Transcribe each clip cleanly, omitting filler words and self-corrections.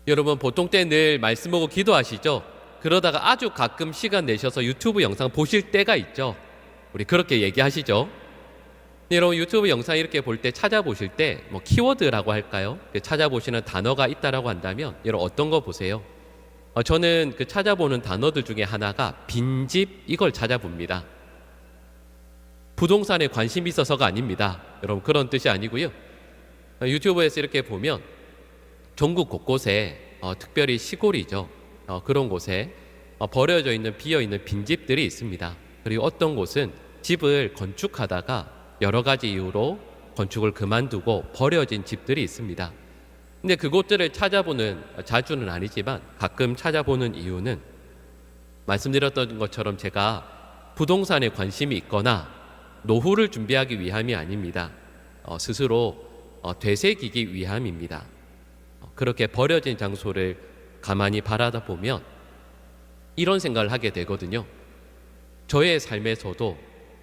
여러분 보통 때 늘 말씀 보고 기도하시죠? 그러다가 아주 가끔 시간 내셔서 유튜브 영상 보실 때가 있죠. 우리 그렇게 얘기하시죠? 여러분 유튜브 영상 이렇게 볼 때 찾아보실 때 뭐 키워드라고 할까요? 찾아보시는 단어가 있다라고 한다면 여러분 어떤 거 보세요? 저는 그 찾아보는 단어들 중에 하나가 빈집 이걸 찾아봅니다. 부동산에 관심이 있어서가 아닙니다. 여러분 그런 뜻이 아니고요. 유튜브에서 이렇게 보면 전국 곳곳에 특별히 시골이죠. 그런 곳에 버려져 있는 비어있는 빈집들이 있습니다. 그리고 어떤 곳은 집을 건축하다가 여러 가지 이유로 건축을 그만두고 버려진 집들이 있습니다. 근데 그곳들을 찾아보는, 자주는 아니지만 가끔 찾아보는 이유는 말씀드렸던 것처럼 제가 부동산에 관심이 있거나 노후를 준비하기 위함이 아닙니다. 스스로 되새기기 위함입니다. 그렇게 버려진 장소를 가만히 바라다 보면 이런 생각을 하게 되거든요. 저의 삶에서도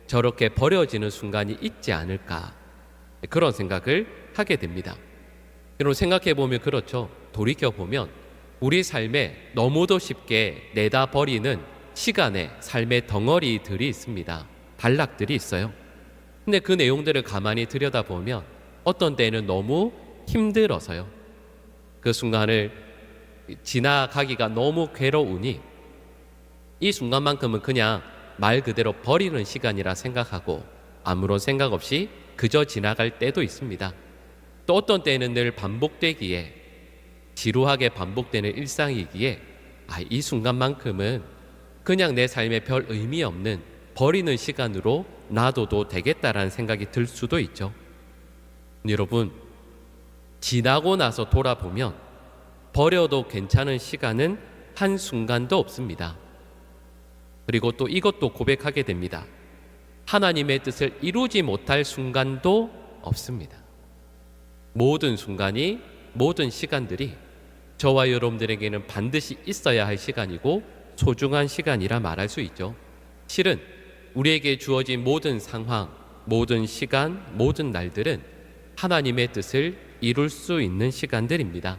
저렇게 버려지는 순간이 있지 않을까, 그런 생각을 하게 됩니다. 여러분 생각해 보면 그렇죠. 돌이켜 보면 우리 삶에 너무도 쉽게 내다 버리는 시간의 삶의 덩어리들이 있습니다. 단락들이 있어요. 근데 그 내용들을 가만히 들여다보면 어떤 때는 너무 힘들어서요. 그 순간을 지나가기가 너무 괴로우니 이 순간만큼은 그냥 말 그대로 버리는 시간이라 생각하고 아무런 생각 없이 그저 지나갈 때도 있습니다. 또 어떤 때는 늘 반복되기에, 지루하게 반복되는 일상이기에 이 순간만큼은 그냥 내 삶에 별 의미 없는 버리는 시간으로 놔둬도 되겠다라는 생각이 들 수도 있죠. 여러분, 지나고 나서 돌아보면 버려도 괜찮은 시간은 한순간도 없습니다. 그리고 또 이것도 고백하게 됩니다. 하나님의 뜻을 이루지 못할 순간도 없습니다. 모든 순간이, 모든 시간들이 저와 여러분들에게는 반드시 있어야 할 시간이고 소중한 시간이라 말할 수 있죠. 실은 우리에게 주어진 모든 상황, 모든 시간, 모든 날들은 하나님의 뜻을 이룰 수 있는 시간들입니다.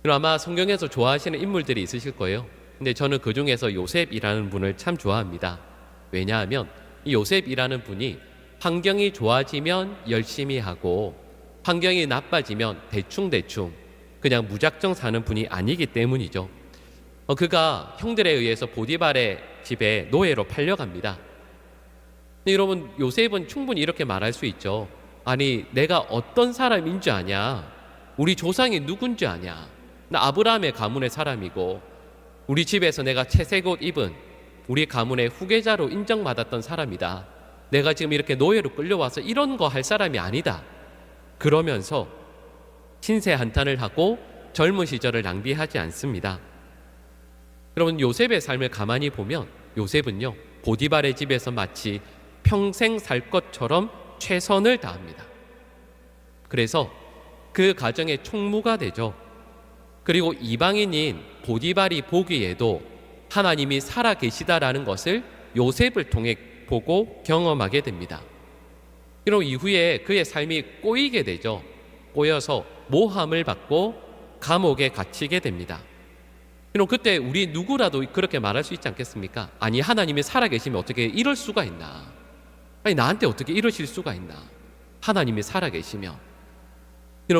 그럼 아마 성경에서 좋아하시는 인물들이 있으실 거예요. 근데 저는 그 중에서 요셉이라는 분을 참 좋아합니다. 왜냐하면 이 요셉이라는 분이 환경이 좋아지면 열심히 하고 환경이 나빠지면 대충대충 그냥 무작정 사는 분이 아니기 때문이죠. 그가 형들에 의해서 보디발의 집에 노예로 팔려갑니다. 근데 여러분 요셉은 충분히 이렇게 말할 수 있죠. 아니 내가 어떤 사람인 줄 아냐? 우리 조상이 누군지 아냐? 나 아브라함의 가문의 사람이고 우리 집에서 내가 채색 옷 입은 우리 가문의 후계자로 인정받았던 사람이다. 내가 지금 이렇게 노예로 끌려와서 이런 거 할 사람이 아니다. 그러면서 신세 한탄을 하고 젊은 시절을 낭비하지 않습니다. 여러분 요셉의 삶을 가만히 보면 요셉은요 보디발의 집에서 마치 평생 살 것처럼 최선을 다합니다. 그래서 그 가정의 총무가 되죠. 그리고 이방인인 보디발이 보기에도 하나님이 살아계시다라는 것을 요셉을 통해 보고 경험하게 됩니다. 그럼 이후에 그의 삶이 꼬이게 되죠. 꼬여서 모함을 받고 감옥에 갇히게 됩니다. 그럼 그때 우리 누구라도 그렇게 말할 수 있지 않겠습니까? 아니 하나님이 살아계시면 어떻게 이럴 수가 있나? 아니 나한테 어떻게 이러실 수가 있나? 하나님이 살아계시면.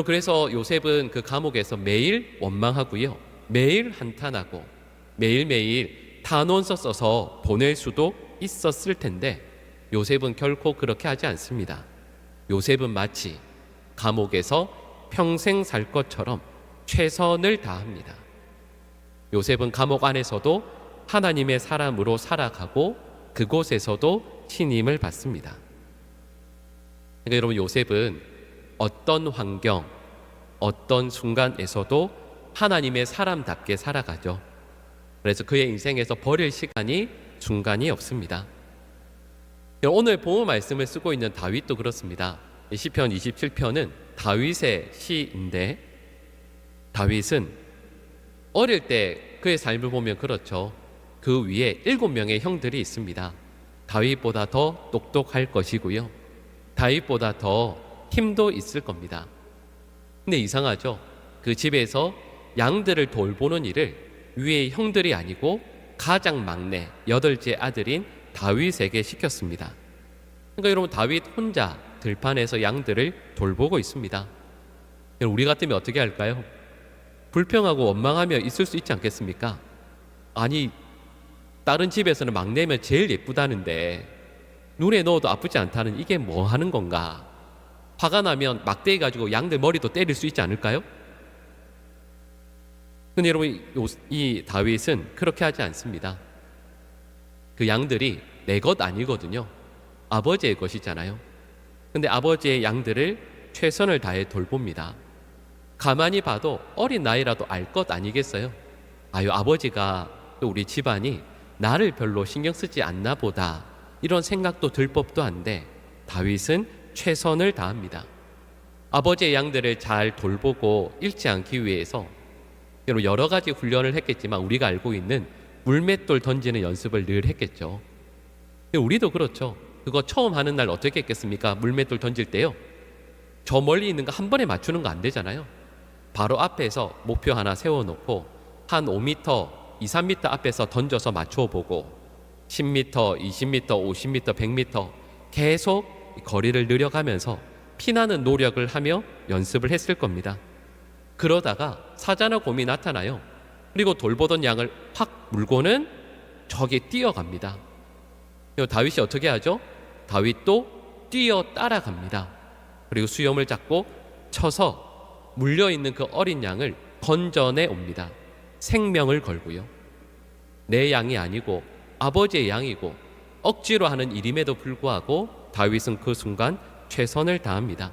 그래서 요셉은 그 감옥에서 매일 원망하고요. 매일 한탄하고 매일매일 탄원서 써서 보낼 수도 있었을 텐데 요셉은 결코 그렇게 하지 않습니다. 요셉은 마치 감옥에서 평생 살 것처럼 최선을 다합니다. 요셉은 감옥 안에서도 하나님의 사람으로 살아가고 그곳에서도 신임을 받습니다. 그러니까 여러분 요셉은 어떤 환경, 어떤 순간에서도 하나님의 사람답게 살아가죠. 그래서 그의 인생에서 버릴 시간이 순간이 없습니다. 오늘 본문 말씀을 쓰고 있는 다윗도 그렇습니다. 시편 27편은 다윗의 시인데 다윗은 어릴 때 그의 삶을 보면 그렇죠. 그 위에 7명의 형들이 있습니다. 다윗보다 더 똑똑할 것이고요. 다윗보다 더 힘도 있을 겁니다. 근데 이상하죠. 그 집에서 양들을 돌보는 일을 위의 형들이 아니고 가장 막내 8째 아들인 다윗에게 시켰습니다. 그러니까 여러분, 다윗 혼자 들판에서 양들을 돌보고 있습니다. 우리 같으면 어떻게 할까요? 불평하고 원망하며 있을 수 있지 않겠습니까? 아니, 다른 집에서는 막내면 제일 예쁘다는데 눈에 넣어도 아프지 않다는 이게 뭐 하는 건가? 화가 나면 막대기 가지고 양들 머리도 때릴 수 있지 않을까요? 근데 여러분, 이 다윗은 그렇게 하지 않습니다. 그 양들이 내 것 아니거든요. 아버지의 것이잖아요. 근데 아버지의 양들을 최선을 다해 돌봅니다. 가만히 봐도 어린 나이라도 알 것 아니겠어요? 아유, 아버지가 또 우리 집안이 나를 별로 신경 쓰지 않나 보다, 이런 생각도 들 법도 한데 다윗은 최선을 다합니다. 아버지의 양들을 잘 돌보고 잃지 않기 위해서 여러 가지 훈련을 했겠지만 우리가 알고 있는 물맷돌 던지는 연습을 늘 했겠죠. 우리도 그렇죠. 그거 처음 하는 날 어떻게 했겠습니까? 물맷돌 던질 때요, 저 멀리 있는 거 한 번에 맞추는 거 안 되잖아요. 바로 앞에서 목표 하나 세워놓고 한 5m, 2, 3m 앞에서 던져서 맞춰보고 10m, 20m, 50m, 100m 계속 거리를 늘려가면서 피나는 노력을 하며 연습을 했을 겁니다. 그러다가 사자나 곰이 나타나요. 그리고 돌보던 양을 확 물고는 저기 뛰어갑니다. 다윗이 어떻게 하죠? 다윗도 뛰어 따라갑니다. 그리고 수염을 잡고 쳐서 물려있는 그 어린 양을 건져내 옵니다. 생명을 걸고요. 내 양이 아니고 아버지의 양이고 억지로 하는 일임에도 불구하고 다윗은 그 순간 최선을 다합니다.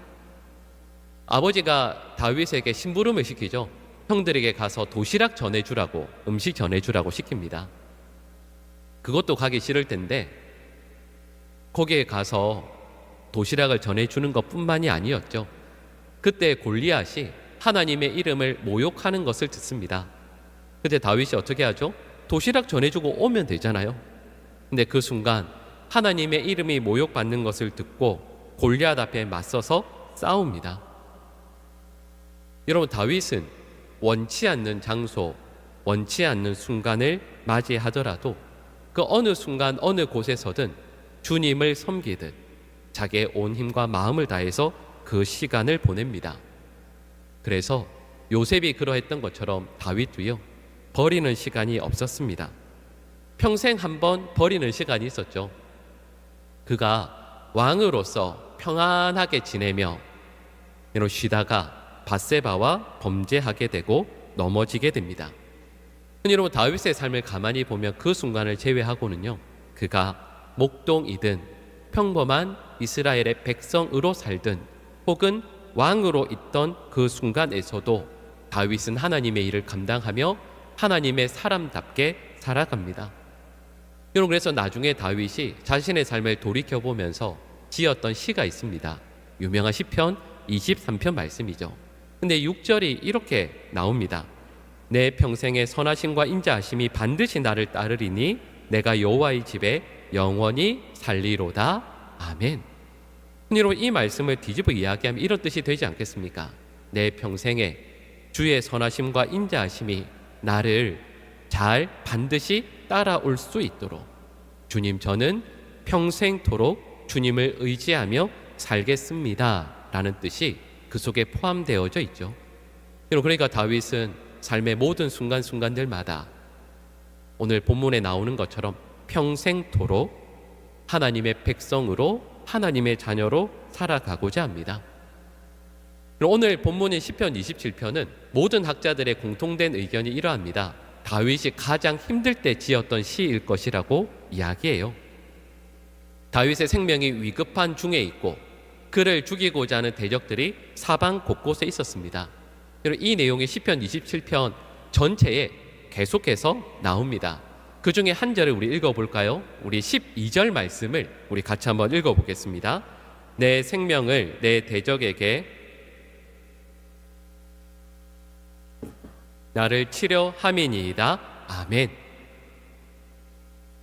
아버지가 다윗에게 심부름을 시키죠. 형들에게 가서 도시락 전해주라고, 음식 전해주라고 시킵니다. 그것도 가기 싫을 텐데 거기에 가서 도시락을 전해주는 것뿐만이 아니었죠. 그때 골리앗이 하나님의 이름을 모욕하는 것을 듣습니다. 그때 다윗이 어떻게 하죠? 도시락 전해주고 오면 되잖아요. 근데 그 순간 하나님의 이름이 모욕받는 것을 듣고 골리앗 앞에 맞서서 싸웁니다. 여러분, 다윗은 원치 않는 장소, 원치 않는 순간을 맞이하더라도 그 어느 순간 어느 곳에서든 주님을 섬기듯 자기의 온 힘과 마음을 다해서 그 시간을 보냅니다. 그래서 요셉이 그러했던 것처럼 다윗도요, 버리는 시간이 없었습니다. 평생 한 번 버리는 시간이 있었죠. 그가 왕으로서 평안하게 지내며 쉬다가 밧세바와 범죄하게 되고 넘어지게 됩니다. 여러분, 다윗의 삶을 가만히 보면 그 순간을 제외하고는요, 그가 목동이든 평범한 이스라엘의 백성으로 살든 혹은 왕으로 있던 그 순간에서도 다윗은 하나님의 일을 감당하며 하나님의 사람답게 살아갑니다. 여러분, 그래서 나중에 다윗이 자신의 삶을 돌이켜보면서 지었던 시가 있습니다. 유명한 시편 23편 말씀이죠. 근데 6절이 이렇게 나옵니다. 내 평생의 선하심과 인자하심이 반드시 나를 따르리니 내가 여호와의 집에 영원히 살리로다. 아멘. 여러분, 이 말씀을 뒤집어 이야기하면 이런 뜻이 되지 않겠습니까? 내 평생에 주의 선하심과 인자하심이 나를 잘 반드시 따라올 수 있도록 주님, 저는 평생토록 주님을 의지하며 살겠습니다 라는 뜻이 그 속에 포함되어져 있죠. 그러니까 다윗은 삶의 모든 순간순간들마다 오늘 본문에 나오는 것처럼 평생토록 하나님의 백성으로, 하나님의 자녀로 살아가고자 합니다. 오늘 본문인 시편 27편은 모든 학자들의 공통된 의견이 이러합니다. 다윗이 가장 힘들 때 지었던 시일 것이라고 이야기해요. 다윗의 생명이 위급한 중에 있고 그를 죽이고자 하는 대적들이 사방 곳곳에 있었습니다. 이 내용이 시편 27편 전체에 계속해서 나옵니다. 그 중에 한 절을 우리 읽어볼까요? 우리 12절 말씀을 우리 같이 한번 읽어보겠습니다. 내 생명을 내 대적에게 나를 치려 함이니이다. 아멘.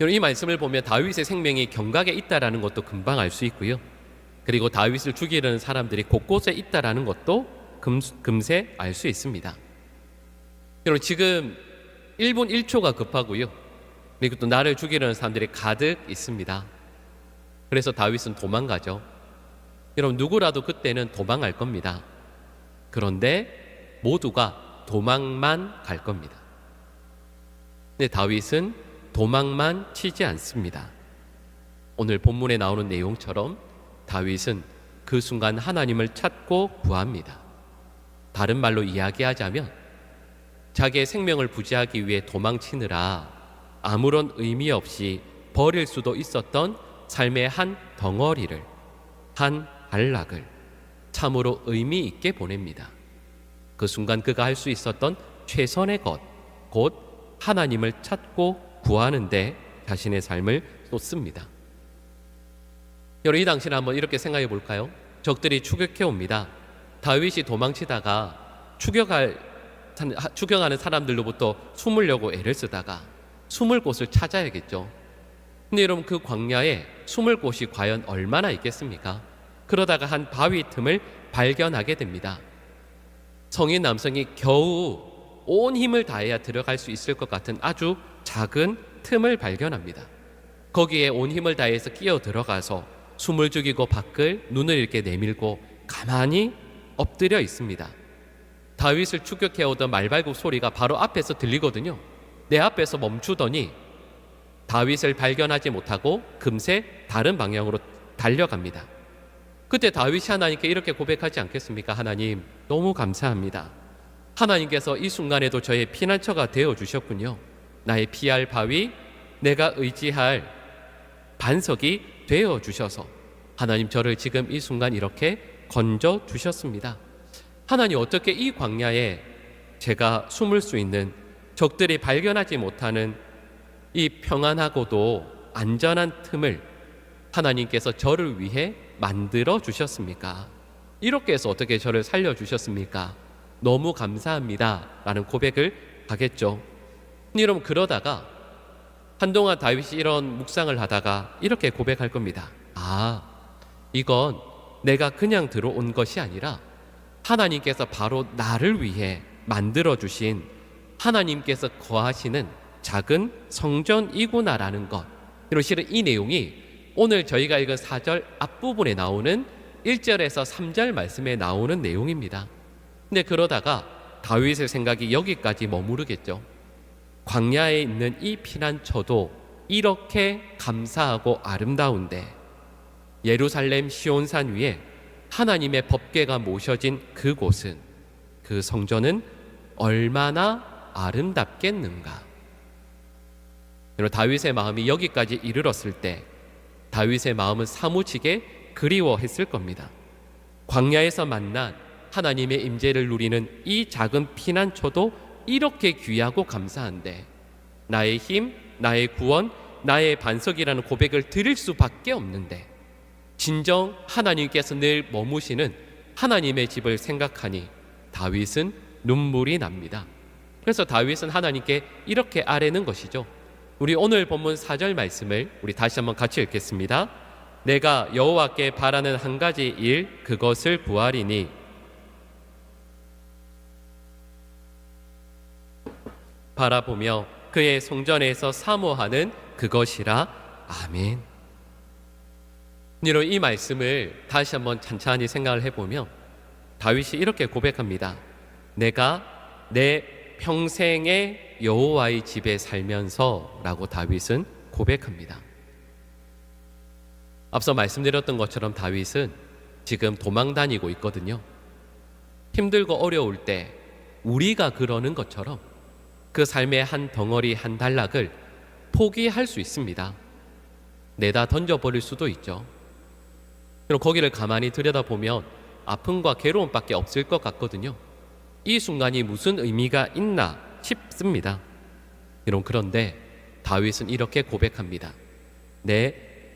이 말씀을 보면 다윗의 생명이 경각에 있다라는 것도 금방 알 수 있고요. 그리고 다윗을 죽이려는 사람들이 곳곳에 있다라는 것도 금세 알 수 있습니다. 여러분 지금 1분 1초가 급하고요. 그리고 또 나를 죽이려는 사람들이 가득 있습니다. 그래서 다윗은 도망가죠. 여러분 누구라도 그때는 도망갈 겁니다. 그런데 모두가 도망만 갈 겁니다. 근데 다윗은 도망만 치지 않습니다. 오늘 본문에 나오는 내용처럼 다윗은 그 순간 하나님을 찾고 구합니다. 다른 말로 이야기하자면 자기의 생명을 부지하기 위해 도망치느라 아무런 의미 없이 버릴 수도 있었던 삶의 한 덩어리를, 한 단락을 참으로 의미 있게 보냅니다. 그 순간 그가 할 수 있었던 최선의 것, 곧 하나님을 찾고 구하는 데 자신의 삶을 쏟습니다. 여러분 이 당시를 한번 이렇게 생각해 볼까요? 적들이 추격해 옵니다. 다윗이 도망치다가 추격하는 사람들로부터 숨으려고 애를 쓰다가 숨을 곳을 찾아야겠죠. 근데 여러분 그 광야에 숨을 곳이 과연 얼마나 있겠습니까? 그러다가 한 바위 틈을 발견하게 됩니다. 성인 남성이 겨우 온 힘을 다해야 들어갈 수 있을 것 같은 아주 작은 틈을 발견합니다. 거기에 온 힘을 다해서 끼어 들어가서 숨을 죽이고 밖을 눈을 이렇게 내밀고 가만히 엎드려 있습니다. 다윗을 추격해오던 말발굽 소리가 바로 앞에서 들리거든요. 내 앞에서 멈추더니 다윗을 발견하지 못하고 금세 다른 방향으로 달려갑니다. 그때 다윗이 하나님께 이렇게 고백하지 않겠습니까? 하나님, 너무 감사합니다. 하나님께서 이 순간에도 저의 피난처가 되어주셨군요. 나의 피할 바위, 내가 의지할 반석이 되어주셔서 하나님 저를 지금 이 순간 이렇게 건져주셨습니다. 하나님 어떻게 이 광야에 제가 숨을 수 있는 적들이 발견하지 못하는 이 평안하고도 안전한 틈을 하나님께서 저를 위해 만들어 주셨습니까? 이렇게 해서 어떻게 저를 살려주셨습니까? 너무 감사합니다 라는 고백을 하겠죠. 여러분 그러다가 한동안 다윗이 이런 묵상을 하다가 이렇게 고백할 겁니다. 이건 내가 그냥 들어온 것이 아니라 하나님께서 바로 나를 위해 만들어주신 하나님께서 거하시는 작은 성전이구나라는 것. 그리고 실은 이 내용이 오늘 저희가 읽은 4절 앞부분에 나오는 1절에서 3절 말씀에 나오는 내용입니다. 근데 그러다가 다윗의 생각이 여기까지 머무르겠죠. 광야에 있는 이 피난처도 이렇게 감사하고 아름다운데 예루살렘 시온산 위에 하나님의 법궤가 모셔진 그곳은, 그 성전은 얼마나 아름답겠는가. 다윗의 마음이 여기까지 이르렀을 때 다윗의 마음은 사무치게 그리워했을 겁니다. 광야에서 만난 하나님의 임재를 누리는 이 작은 피난처도 이렇게 귀하고 감사한데 나의 힘, 나의 구원, 나의 반석이라는 고백을 드릴 수밖에 없는데 진정 하나님께서 늘 머무시는 하나님의 집을 생각하니 다윗은 눈물이 납니다. 그래서 다윗은 하나님께 이렇게 아뢰는 것이죠. 우리 오늘 본문 4절 말씀을 우리 다시 한번 같이 읽겠습니다. 내가 여호와께 바라는 한 가지 일, 그것을 구하리니 바라보며 그의 성전에서 사모하는 그것이라. 아멘. 여러분 이 말씀을 다시 한번 찬찬히 생각을 해보면 다윗이 이렇게 고백합니다. 내가 내 평생에 여호와의 집에 살면서 라고 다윗은 고백합니다. 앞서 말씀드렸던 것처럼 다윗은 지금 도망 다니고 있거든요. 힘들고 어려울 때 우리가 그러는 것처럼 그 삶의 한 덩어리 한 단락을 포기할 수 있습니다. 내다 던져버릴 수도 있죠. 그럼 거기를 가만히 들여다보면 아픔과 괴로움밖에 없을 것 같거든요. 이 순간이 무슨 의미가 있나 싶습니다. 여러분 그런데 다윗은 이렇게 고백합니다. 내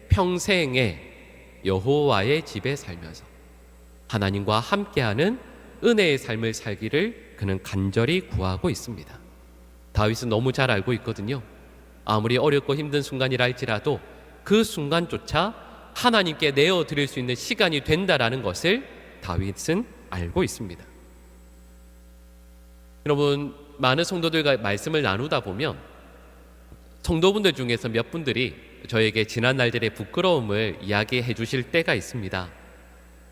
평생에 여호와의 집에 살면서 하나님과 함께하는 은혜의 삶을 살기를 그는 간절히 구하고 있습니다. 다윗은 너무 잘 알고 있거든요. 아무리 어렵고 힘든 순간이라 할지라도 그 순간조차 하나님께 내어드릴 수 있는 시간이 된다라는 것을 다윗은 알고 있습니다. 여러분, 많은 성도들과 말씀을 나누다 보면 성도분들 중에서 몇 분들이 저에게 지난 날들의 부끄러움을 이야기해 주실 때가 있습니다.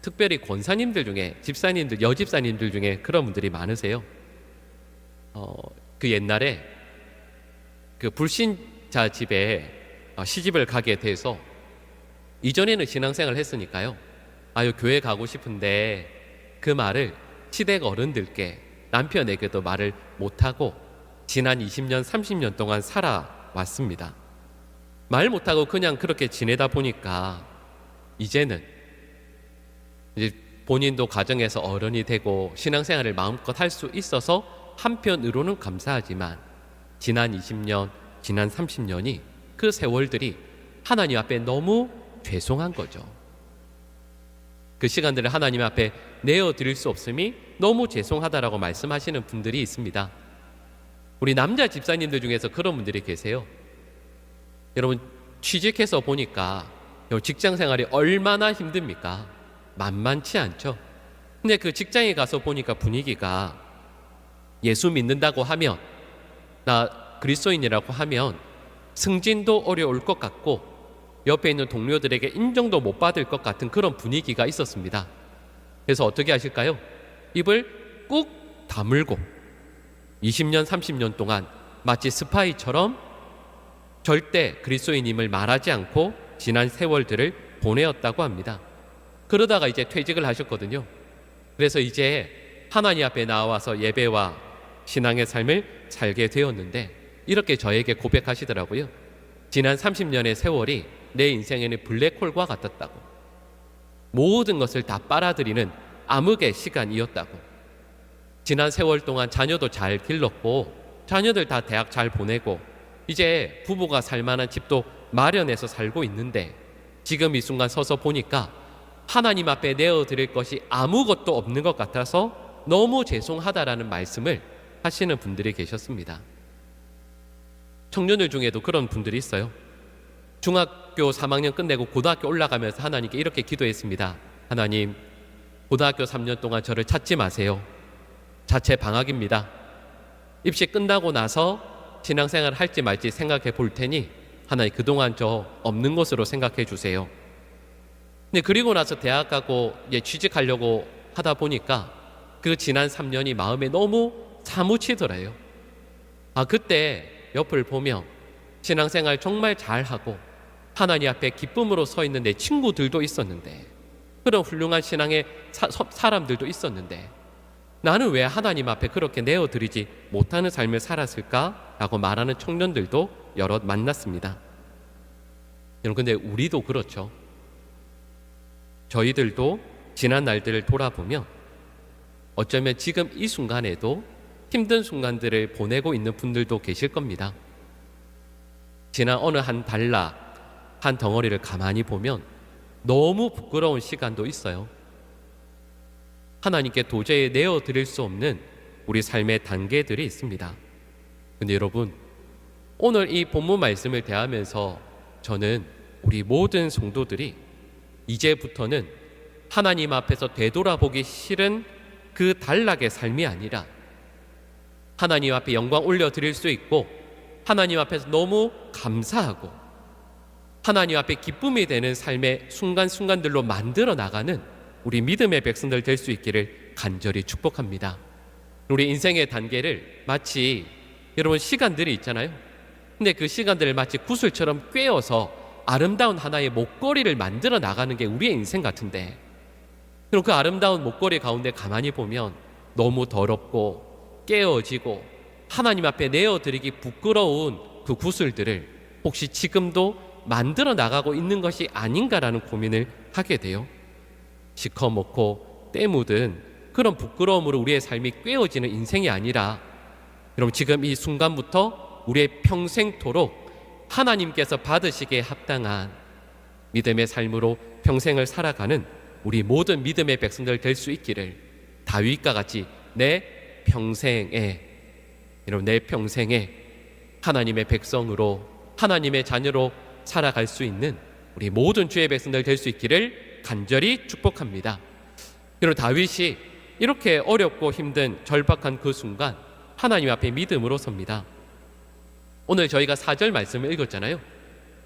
특별히 권사님들 중에, 집사님들, 여집사님들 중에 그런 분들이 많으세요. 그 옛날에 그 불신자 집에 시집을 가게 돼서, 이전에는 신앙생활을 했으니까요, 아유 교회 가고 싶은데 그 말을 시댁 어른들께, 남편에게도 말을 못하고 지난 20년 30년 동안 살아왔습니다. 말 못하고 그냥 그렇게 지내다 보니까 이제는 이제 본인도 가정에서 어른이 되고 신앙생활을 마음껏 할 수 있어서 한편으로는 감사하지만, 지난 20년, 지난 30년이, 그 세월들이 하나님 앞에 너무 죄송한 거죠. 그 시간들을 하나님 앞에 내어드릴 수 없음이 너무 죄송하다라고 말씀하시는 분들이 있습니다. 우리 남자 집사님들 중에서 그런 분들이 계세요. 여러분, 취직해서 보니까 직장 생활이 얼마나 힘듭니까? 만만치 않죠. 근데 그 직장에 가서 보니까 분위기가, 예수 믿는다고 하면, 나 그리스도인이라고 하면 승진도 어려울 것 같고 옆에 있는 동료들에게 인정도 못 받을 것 같은 그런 분위기가 있었습니다. 그래서 어떻게 하실까요? 입을 꾹 다물고 20년 30년 동안 마치 스파이처럼 절대 그리스도인임을 말하지 않고 지난 세월들을 보내었다고 합니다. 그러다가 이제 퇴직을 하셨거든요. 그래서 이제 하나님 앞에 나와서 예배와 신앙의 삶을 살게 되었는데, 이렇게 저에게 고백하시더라고요. 지난 30년의 세월이 내 인생에는 블랙홀과 같았다고, 모든 것을 다 빨아들이는 암흑의 시간이었다고, 지난 세월 동안 자녀도 잘 길렀고 자녀들 다 대학 잘 보내고 이제 부부가 살만한 집도 마련해서 살고 있는데, 지금 이 순간 서서 보니까 하나님 앞에 내어드릴 것이 아무것도 없는 것 같아서 너무 죄송하다라는 말씀을 하시는 분들이 계셨습니다. 청년들 중에도 그런 분들이 있어요. 중학교 3학년 끝내고 고등학교 올라가면서 하나님께 이렇게 기도했습니다. 하나님, 고등학교 3년 동안 저를 찾지 마세요. 자체 방학입니다. 입시 끝나고 나서 신앙생활 할지 말지 생각해 볼 테니 하나님, 그동안 저 없는 것으로 생각해 주세요. 근데 그리고 나서 대학 가고 취직하려고 하다 보니까 그 지난 3년이 마음에 너무 사무치더래요. 그때 옆을 보며 신앙생활 정말 잘하고 하나님 앞에 기쁨으로 서 있는 내 친구들도 있었는데, 그런 훌륭한 신앙의 사람들도 있었는데, 나는 왜 하나님 앞에 그렇게 내어드리지 못하는 삶을 살았을까라고 말하는 청년들도 여럿 만났습니다. 여러분, 근데 우리도 그렇죠. 저희들도 지난 날들을 돌아보면 어쩌면 지금 이 순간에도 힘든 순간들을 보내고 있는 분들도 계실 겁니다. 지난 어느 한 달라, 한 덩어리를 가만히 보면 너무 부끄러운 시간도 있어요. 하나님께 도저히 내어드릴 수 없는 우리 삶의 단계들이 있습니다. 근데 여러분, 오늘 이 본문 말씀을 대하면서 저는 우리 모든 성도들이 이제부터는 하나님 앞에서 되돌아보기 싫은 그 단락의 삶이 아니라 하나님 앞에 영광 올려드릴 수 있고 하나님 앞에서 너무 감사하고 하나님 앞에 기쁨이 되는 삶의 순간순간들로 만들어 나가는 우리 믿음의 백성들 될 수 있기를 간절히 축복합니다. 우리 인생의 단계를 마치, 여러분, 시간들이 있잖아요. 근데 그 시간들을 마치 구슬처럼 꿰어서 아름다운 하나의 목걸이를 만들어 나가는 게 우리의 인생 같은데, 그럼 그 아름다운 목걸이 가운데 가만히 보면 너무 더럽고 깨어지고 하나님 앞에 내어드리기 부끄러운 그 구슬들을 혹시 지금도 만들어 나가고 있는 것이 아닌가라는 고민을 하게 돼요. 시커멓고 때 묻은 그런 부끄러움으로 우리의 삶이 꿰어지는 인생이 아니라, 여러분, 지금 이 순간부터 우리의 평생토록 하나님께서 받으시기에 합당한 믿음의 삶으로 평생을 살아가는 우리 모든 믿음의 백성들 될 수 있기를, 다윗과 같이 내 평생에, 여러분, 내 평생에 하나님의 백성으로, 하나님의 자녀로 살아갈 수 있는 우리 모든 주의 백성들 될 수 있기를 간절히 축복합니다. 여러분, 다윗이 이렇게 어렵고 힘든 절박한 그 순간 하나님 앞에 믿음으로 섭니다. 오늘 저희가 4절 말씀을 읽었잖아요.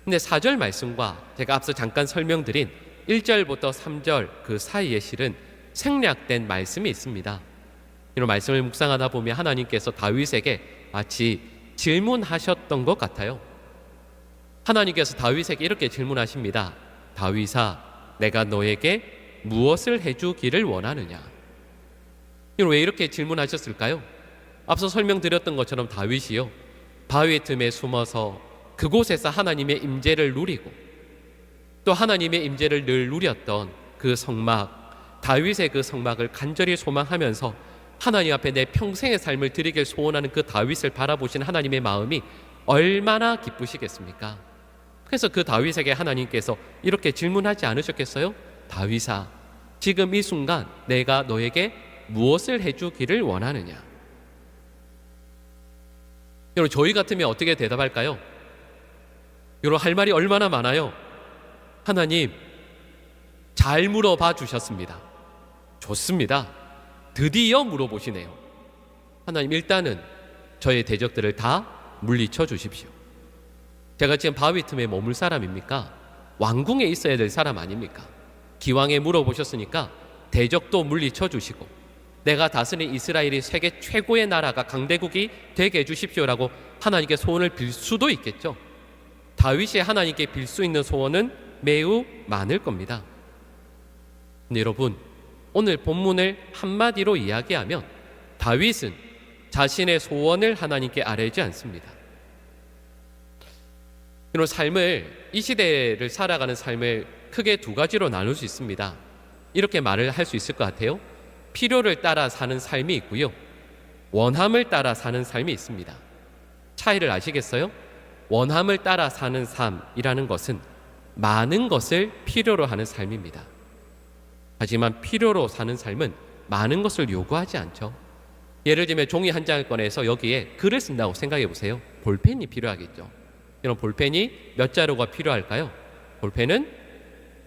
근데 4절 말씀과 제가 앞서 잠깐 설명드린 1절부터 3절 그 사이에 실은 생략된 말씀이 있습니다. 이런 말씀을 묵상하다 보면 하나님께서 다윗에게 마치 질문하셨던 것 같아요. 하나님께서 다윗에게 이렇게 질문하십니다. 다윗아, 내가 너에게 무엇을 해주기를 원하느냐? 왜 이렇게 질문하셨을까요? 앞서 설명드렸던 것처럼 다윗이요, 바위 틈에 숨어서 그곳에서 하나님의 임재를 누리고 또 하나님의 임재를 늘 누렸던 그 성막, 다윗의 그 성막을 간절히 소망하면서 하나님 앞에 내 평생의 삶을 드리길 소원하는 그 다윗을 바라보신 하나님의 마음이 얼마나 기쁘시겠습니까? 그래서 그 다윗에게 하나님께서 이렇게 질문하지 않으셨겠어요? 다윗아, 지금 이 순간 내가 너에게 무엇을 해주기를 원하느냐? 여러분, 저희 같으면 어떻게 대답할까요? 여러분, 할 말이 얼마나 많아요. 하나님, 잘 물어봐 주셨습니다. 좋습니다. 드디어 물어보시네요. 하나님, 일단은 저의 대적들을 다 물리쳐 주십시오. 제가 지금 바위 틈에 머물 사람입니까? 왕궁에 있어야 될 사람 아닙니까? 기왕에 물어보셨으니까 대적도 물리쳐 주시고 내가 다스린 이스라엘이 세계 최고의 나라가 강대국이 되게 해주십시오라고 하나님께 소원을 빌 수도 있겠죠. 다윗이 하나님께 빌 수 있는 소원은 매우 많을 겁니다. 근데 여러분, 오늘 본문을 한마디로 이야기하면 다윗은 자신의 소원을 하나님께 아뢰지 않습니다. 이런 삶을, 이 시대를 살아가는 삶을 크게 두 가지로 나눌 수 있습니다. 이렇게 말을 할 수 있을 것 같아요. 필요를 따라 사는 삶이 있고요, 원함을 따라 사는 삶이 있습니다. 차이를 아시겠어요? 원함을 따라 사는 삶이라는 것은 많은 것을 필요로 하는 삶입니다. 하지만 필요로 사는 삶은 많은 것을 요구하지 않죠. 예를 들면 종이 한 장을 꺼내서 여기에 글을 쓴다고 생각해 보세요. 볼펜이 필요하겠죠. 이런 볼펜이 몇 자루가 필요할까요? 볼펜은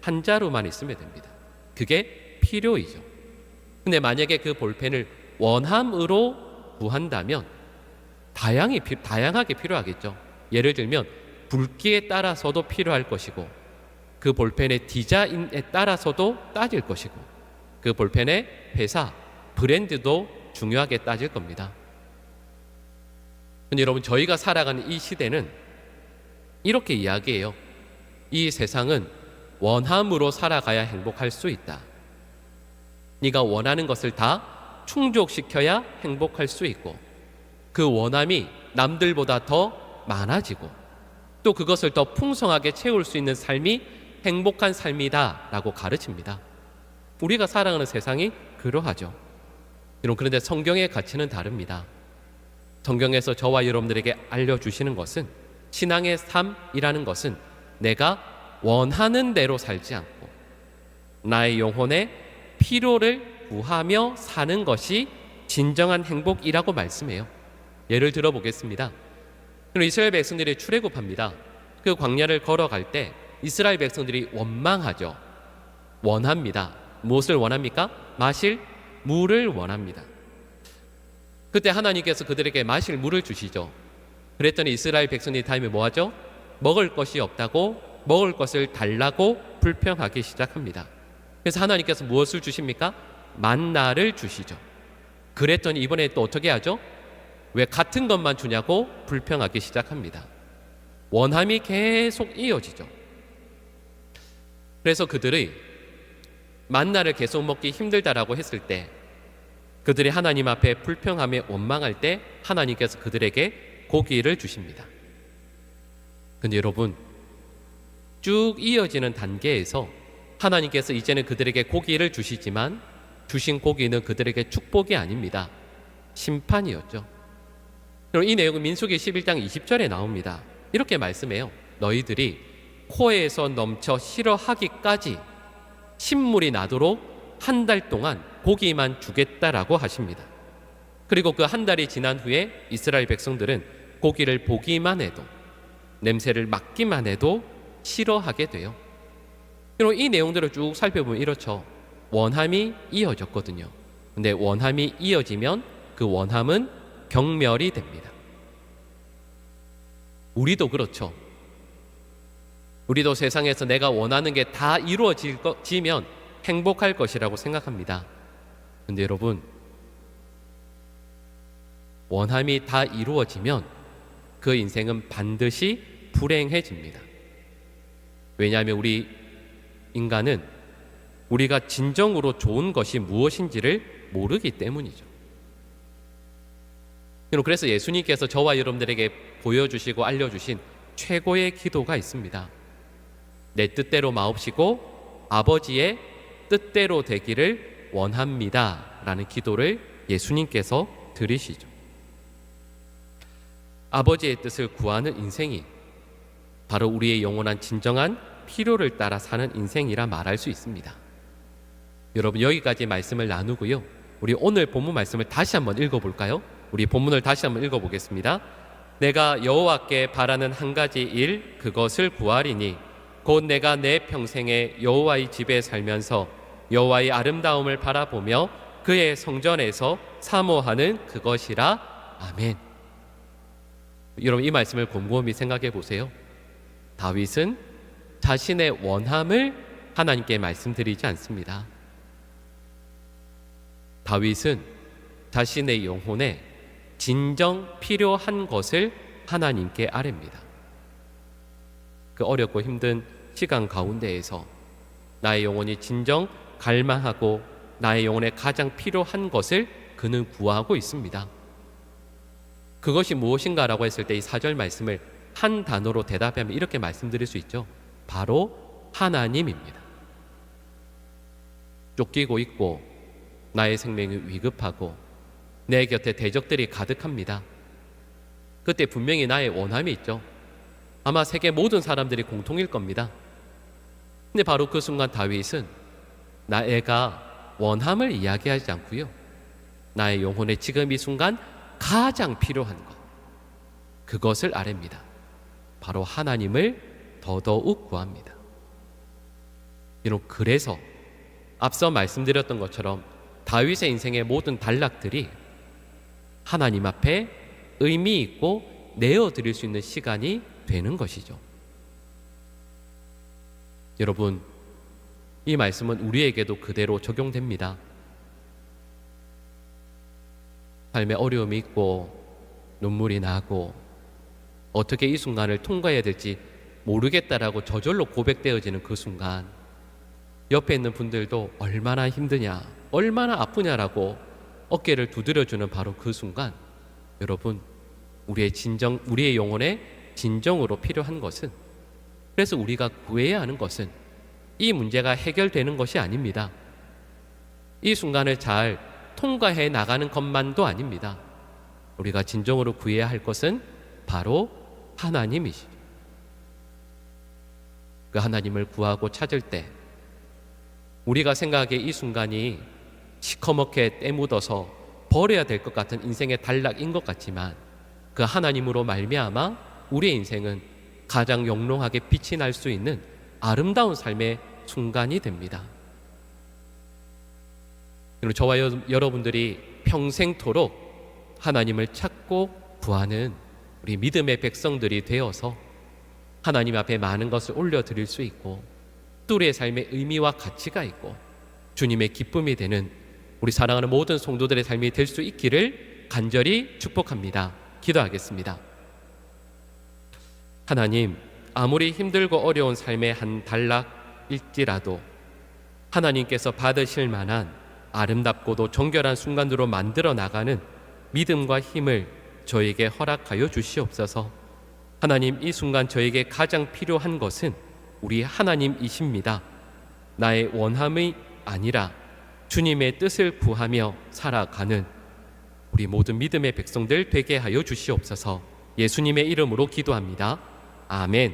한 자루만 있으면 됩니다. 그게 필요이죠. 근데 만약에 그 볼펜을 원함으로 구한다면 다양하게 필요하겠죠. 예를 들면 굵기에 따라서도 필요할 것이고, 그 볼펜의 디자인에 따라서도 따질 것이고, 그 볼펜의 회사, 브랜드도 중요하게 따질 겁니다. 근데 여러분, 저희가 살아가는 이 시대는 이렇게 이야기해요. 이 세상은 원함으로 살아가야 행복할 수 있다. 네가 원하는 것을 다 충족시켜야 행복할 수 있고, 그 원함이 남들보다 더 많아지고 또 그것을 더 풍성하게 채울 수 있는 삶이 행복한 삶이다 라고 가르칩니다. 우리가 살아가는 세상이 그러하죠. 그런데 성경의 가치는 다릅니다. 성경에서 저와 여러분들에게 알려주시는 것은, 신앙의 삶이라는 것은 내가 원하는 대로 살지 않고 나의 영혼의 필요를 구하며 사는 것이 진정한 행복이라고 말씀해요. 예를 들어 보겠습니다. 이스라엘 백성들이 출애굽합니다. 그 광야를 걸어갈 때 이스라엘 백성들이 원망하죠. 원합니다. 무엇을 원합니까? 마실 물을 원합니다. 그때 하나님께서 그들에게 마실 물을 주시죠. 그랬더니 이스라엘 백성들이 다음에 뭐하죠? 먹을 것이 없다고, 먹을 것을 달라고 불평하기 시작합니다. 그래서 하나님께서 무엇을 주십니까? 만나를 주시죠. 그랬더니 이번에 또 어떻게 하죠? 왜 같은 것만 주냐고 불평하기 시작합니다. 원함이 계속 이어지죠. 그래서 그들의 만나를 계속 먹기 힘들다라고 했을 때, 그들이 하나님 앞에 불평하며 원망할 때 하나님께서 그들에게 고기를 주십니다. 근데 여러분, 쭉 이어지는 단계에서 하나님께서 이제는 그들에게 고기를 주시지만 주신 고기는 그들에게 축복이 아닙니다. 심판이었죠. 이 내용은 민수기 11장 20절에 나옵니다. 이렇게 말씀해요. 너희들이 코에서 넘쳐 싫어하기까지 신물이 나도록 한 달 동안 고기만 주겠다라고 하십니다. 그리고 그 한 달이 지난 후에 이스라엘 백성들은 고기를 보기만 해도, 냄새를 맡기만 해도 싫어하게 돼요. 이 내용들을 쭉 살펴보면 이렇죠. 원함이 이어졌거든요. 근데 원함이 이어지면 그 원함은 경멸이 됩니다. 우리도 그렇죠. 우리도 세상에서 내가 원하는 게 다 이루어지면 행복할 것이라고 생각합니다. 근데 여러분, 원함이 다 이루어지면 그 인생은 반드시 불행해집니다. 왜냐하면 우리 인간은 우리가 진정으로 좋은 것이 무엇인지를 모르기 때문이죠. 그래서 예수님께서 저와 여러분들에게 보여주시고 알려주신 최고의 기도가 있습니다. 내 뜻대로 마옵시고 아버지의 뜻대로 되기를 원합니다 라는 기도를 예수님께서 드리시죠. 아버지의 뜻을 구하는 인생이 바로 우리의 영원한 진정한 필요를 따라 사는 인생이라 말할 수 있습니다. 여러분, 여기까지 말씀을 나누고요, 우리 오늘 본문 말씀을 다시 한번 읽어볼까요? 우리 본문을 다시 한번 읽어보겠습니다. 내가 여호와께 바라는 한 가지 일, 그것을 구하리니 곧 내가 내 평생에 여호와의 집에 살면서 여호와의 아름다움을 바라보며 그의 성전에서 사모하는 그것이라. 아멘. 여러분, 이 말씀을 곰곰이 생각해 보세요. 다윗은 자신의 원함을 하나님께 말씀드리지 않습니다. 다윗은 자신의 영혼에 진정 필요한 것을 하나님께 아뢰입니다. 그 어렵고 힘든 시간 가운데에서 나의 영혼이 진정 갈망하고 나의 영혼에 가장 필요한 것을 그는 구하고 있습니다. 그것이 무엇인가라고 했을 때 이 4절 말씀을 한 단어로 대답하면 이렇게 말씀드릴 수 있죠. 바로 하나님입니다. 쫓기고 있고 나의 생명이 위급하고 내 곁에 대적들이 가득합니다. 그때 분명히 나의 원함이 있죠. 아마 세계 모든 사람들이 공통일 겁니다. 근데 바로 그 순간 다윗은 나애가 원함을 이야기하지 않고요, 나의 영혼에 지금 이 순간 가장 필요한 것, 그것을 아뢰입니다. 바로 하나님을 더더욱 구합니다. 여러분, 그래서 앞서 말씀드렸던 것처럼 다윗의 인생의 모든 단락들이 하나님 앞에 의미 있고 내어드릴 수 있는 시간이 되는 것이죠. 여러분, 이 말씀은 우리에게도 그대로 적용됩니다. 삶에 어려움이 있고 눈물이 나고 어떻게 이 순간을 통과해야 될지 모르겠다라고 저절로 고백되어지는 그 순간, 옆에 있는 분들도 얼마나 힘드냐, 얼마나 아프냐라고 어깨를 두드려주는 바로 그 순간, 여러분, 우리의 영혼에 진정으로 필요한 것은, 그래서 우리가 구해야 하는 것은 이 문제가 해결되는 것이 아닙니다. 이 순간을 잘 통과해 나가는 것만도 아닙니다. 우리가 진정으로 구해야 할 것은 바로 하나님이시죠. 그 하나님을 구하고 찾을 때 우리가 생각하기에 이 순간이 시커멓게 때묻어서 버려야 될 것 같은 인생의 단락인 것 같지만, 그 하나님으로 말미암아 우리의 인생은 가장 영롱하게 빛이 날 수 있는 아름다운 삶의 순간이 됩니다. 그리고 저와 여러분들이 평생토록 하나님을 찾고 구하는 우리 믿음의 백성들이 되어서 하나님 앞에 많은 것을 올려드릴 수 있고, 또 우리의 삶의 의미와 가치가 있고 주님의 기쁨이 되는 우리 사랑하는 모든 성도들의 삶이 될 수 있기를 간절히 축복합니다. 기도하겠습니다. 하나님, 아무리 힘들고 어려운 삶의 한 단락일지라도 하나님께서 받으실 만한 아름답고도 정결한 순간으로 만들어 나가는 믿음과 힘을 저에게 허락하여 주시옵소서. 하나님, 이 순간 저에게 가장 필요한 것은 우리 하나님이십니다. 나의 원함이 아니라 주님의 뜻을 구하며 살아가는 우리 모든 믿음의 백성들 되게 하여 주시옵소서. 예수님의 이름으로 기도합니다. 아멘.